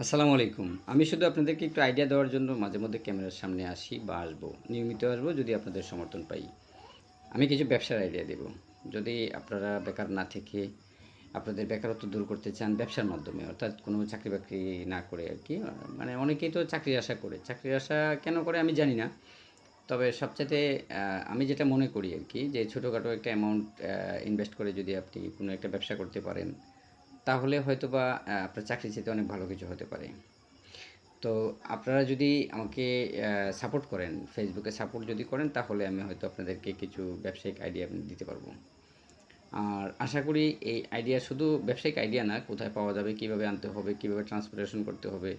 আসসালামু আলাইকুম। আমি শুধু আপনাদেরকে একটু আইডিয়া দেওয়ার জন্য মাঝে মধ্যে ক্যামেরার সামনে আসি বা আসবো। নিয়মিত আসবো যদি আপনাদের সমর্থন পাই। আমি কিছু ব্যবসার আইডিয়া দেব। যদি আপনারা বেকার না থেকে আপনাদের বেকারত্ব দূর করতে চান ব্যবসার মাধ্যমে, অর্থাৎ কোনো চাকরি-বাকরি না করে আরকি। মানে অনেকেই তো চাকরির আশা করে। চাকরির আশা কেন করে আমি জানি না। তবে সবচাইতে আমি যেটা মনে করি আরকি যে ছোটখাটো একটা অ্যামাউন্ট ইনভেস্ট করে যদি আপনি কোনো একটা ব্যবসা করতে পারেন, তাহলে হয়তোবা আপনার চাকরির চাইতে অনেক ভালো কিছু হতে পারে। তো আপনারা যদি আমাকে সাপোর্ট করেন, ফেসবুকে সাপোর্ট যদি করেন তাহলে আমি হয়তো আপনাদেরকে কিছু ব্যবসায়িক আইডিয়া দিতে পারবো। আর আশা করি এই আইডিয়া শুধু ব্যবসায়িক আইডিয়া না, কোথায় পাওয়া যাবে, কিভাবে আনতে হবে, কিভাবে ট্রান্সপোর্টেশন করতে হবে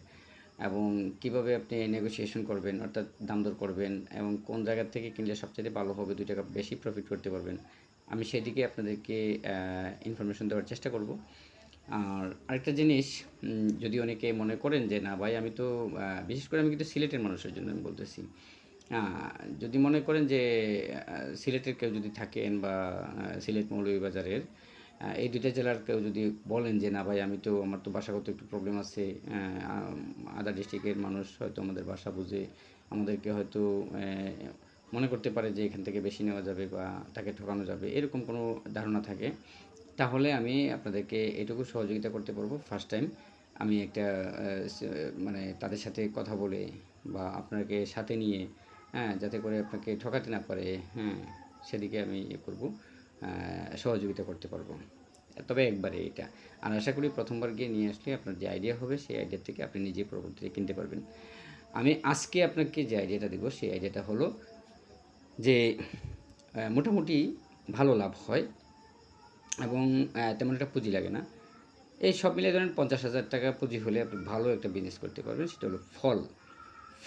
এবং কিভাবে আপনি নেগোশিয়েশন করবেন অর্থাৎ দাম দর করবেন এবং কোন জায়গা থেকে কিনলে সবচাইতে ভালো হবে, ৳২ বেশি প্রফিট করতে পারবেন। আমি সেদিকে আপনাদেরকে ইনফরমেশন দেওয়ার চেষ্টা করব। আর আরেকটা জিনিস, যদি অনেকে মনে করেন যে না ভাই আমি তো বিশেষ করে আমি কিন্তু সিলেটের মানুষের জন্য আমি বলতেছি। আ যদি মনে করেন যে সিলেটের কেউ যদি থাকেন বা সিলেট মৌলভীবাজারের এই ২ টা জেলার কেউ যদি বলেন যে না ভাই আমি তো আমার তো ভাষাগত একটু প্রবলেম আছে। আদার ডিস্ট্রিক্টের মানুষ হয়তো আমাদের ভাষা বুঝে আমাদেরকে হয়তো মনে করতে পারে যে এখান থেকে বেশি নেওয়া যাবে বা তাকে ঠকানো যাবে। এরকম কোনো ধারণা থাকে। তাহলে আমি আপনাদেরকে এটুকু সহযোগিতা করতে পারবো। ফার্স্ট টাইম আমি একটা আ সে মানে তাদের সাথে কথা বলে বা আপনাকে সাথে নিয়ে, হ্যাঁ? যাতে করে আপনাকে ঠকাতে না পারে, হ্যাঁ? সেদিকে আমি ইয়ে করব, সহযোগিতা করতে পারবো। তবে একবারে এটা। আর আশা করি ১ম বার গিয়ে নিয়ে আসলে আপনার যে আইডিয়া হবে সেই আইডিয়া থেকে আপনি নিজেই পরবর্তীতে কিনতে পারবেন। আমি আজকে আপনাকে যে আইডিয়াটা দিব সেই আইডিয়াটা হলো যে মোটামুটি ভালো লাভ হয় এবং তেমন একটা পুঁজি লাগে না। এই সব মিলিয়ে ধরেন ৳৫০,০০০ পুঁজি হলে আপনি ভালো একটা বিজনেস করতে পারবেন। সেটা হলো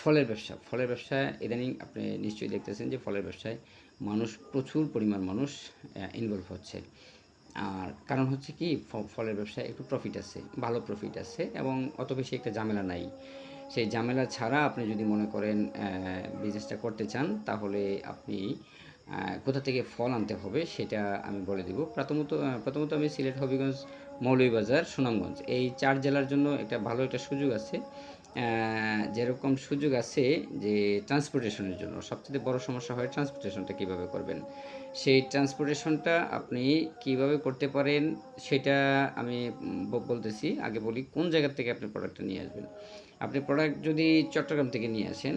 ফলের ব্যবসা। ফলের ব্যবসায় ইদানিং আপনি নিশ্চয়ই দেখতেছেন যে ফলের ব্যবসায় প্রচুর পরিমাণ মানুষ ইনভলভ হচ্ছে। আর কারণ হচ্ছে কি ফলের ব্যবসায় একটু প্রফিট আছে, ভালো প্রফিট আছে এবং অত বেশি একটা ঝামেলা নাই। সেই ঝামেলা ছাড়া আপনি যদি মনে করেন বিজনেসটা করতে চান তাহলে আপনি কোথা থেকে ফল আনতে হবে সেটা আমি বলে দিব। প্রথমত আমি সিলেট, হবিগঞ্জ, মৌলভীবাজার, সুনামগঞ্জ এই ৪ জেলার জন্য একটা ভালো একটা সুযোগ আছে। যেরকম সুযোগ আছে যে ট্রান্সপোর্টেশনের জন্য সবচেয়ে বড় সমস্যা হয় ট্রান্সপোর্টেশনটা কীভাবে করবেন। সেই ট্রান্সপোর্টেশনটা আপনি কিভাবে করতে পারেন সেটা আমি বলতেছি। আগে বলি কোন জায়গা থেকে আপনি প্রোডাক্টটা নিয়ে আসবেন। আপনি প্রোডাক্ট যদি চট্টগ্রাম থেকে নিয়ে আসেন,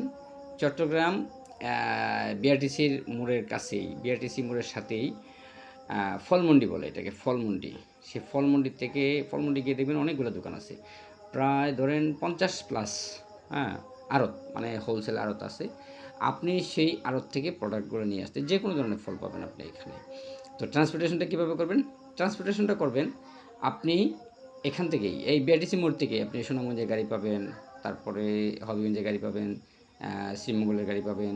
চট্টগ্রাম বিআরটিসির মোড়ের কাছেই, বিআরটিসি মোড়ের সাথেই ফলমন্ডি বলে এটাকে, ফলমন্ডি। সে ফলমন্ডি গিয়ে দেখবেন অনেকগুলো দোকান আছে। প্রায় ধরেন ৫০ প্লাস, হ্যাঁ? আড়ত মানে হোলসেল আড়ত আছে। আপনি সেই আড়ত থেকে প্রোডাক্টগুলো নিয়ে আসতে যেকোনো ধরনের ফল পাবেন আপনি এখানে। তো ট্রান্সপোর্টেশনটা কীভাবে করবেন? ট্রান্সপোর্টেশনটা করবেন আপনি এখান থেকেই এই বিআরটিসি মোড় থেকে আপনি সুনামগঞ্জের গাড়ি পাবেন, তারপরে হবিগঞ্জের গাড়ি পাবেন, শ্রীমঙ্গলের গাড়ি পাবেন,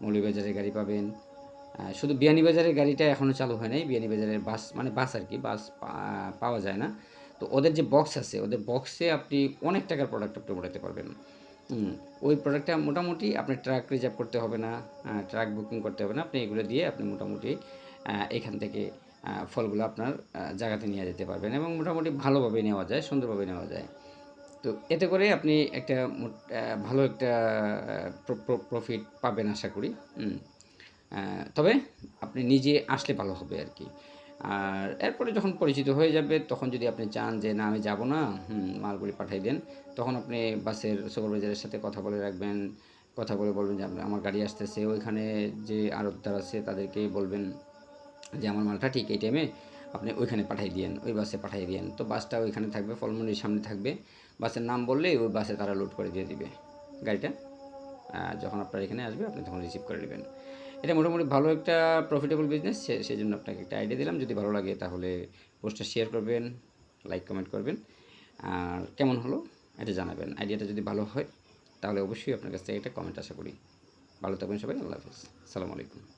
মৌলভীবাজারের গাড়ি পাবেন। শুধু বিয়ানীবাজারের গাড়িটা এখনও চালু হয় নাই। বিয়ানীবাজারের বাস মানে বাস আরকি, বাস পাওয়া যায় না। তো ওদের যে বক্স আছে, ওদের বক্সে আপনি অনেক টাকার প্রোডাক্ট আপনি উঠাতে পারবেন। হুম, ওই প্রোডাক্টটা মোটামুটি আপনার ট্রাক রিজার্ভ করতে হবে না, ট্রাক বুকিং করতে হবে না। আপনি এগুলো দিয়ে আপনি মোটামুটি এখান থেকে ফলগুলো আপনার জায়গাতে নিয়ে যেতে পারবেন এবং মোটামুটি ভালোভাবে নেওয়া যায়, সুন্দরভাবে নেওয়া যায়। তো এতে করে আপনি একটা ভালো একটা প্রফিট পাবেন আশা করি। হুম। তবে আপনি নিজে আসলে ভালো হবে আরকি। আর এরপরে যখন পরিচিত হয়ে যাবে তখন যদি আপনি চান যে না আমি যাব না, মালগুলি পাঠাই দেন। তখন আপনি বাসের সুপারভাইজারের সাথে কথা বলে রাখবেন। কথা বলে বলবেন যে আমার গাড়ি আসতেছে। ওইখানে যে আড়তদার আছে তাদেরকে বলবেন যে আমার মালটা ঠিক এই টাইমে আপনি ওইখানে পাঠাই দিয়েন, ওই বাসে পাঠাই দিয়েন। তো বাসটা ওইখানে থাকবে, ফলমন্ডির সামনে থাকবে। বাসের নাম বললেই ওই বাসে তারা লোড করে দিয়ে দিবে গাড়িটা। যখন আপনার এখানে আসবে আপনি তখন রিসিভ করে নেবেন। এটা মোটামুটি ভালো একটা প্রফিটেবল বিজনেস। সেজন্য আপনাকে একটা আইডিয়া দিলাম। যদি ভালো লাগে তাহলে পোস্টটা শেয়ার করবেন, লাইক কমেন্ট করবেন। আর কেমন হলো এটা জানাবেন। আইডিয়াটা যদি ভালো হয় তাহলে অবশ্যই আপনার কাছ থেকে একটা কমেন্ট আশা করি। ভালো থাকবেন সবাই। আল্লাহ হাফেজ। আসসালামু আলাইকুম।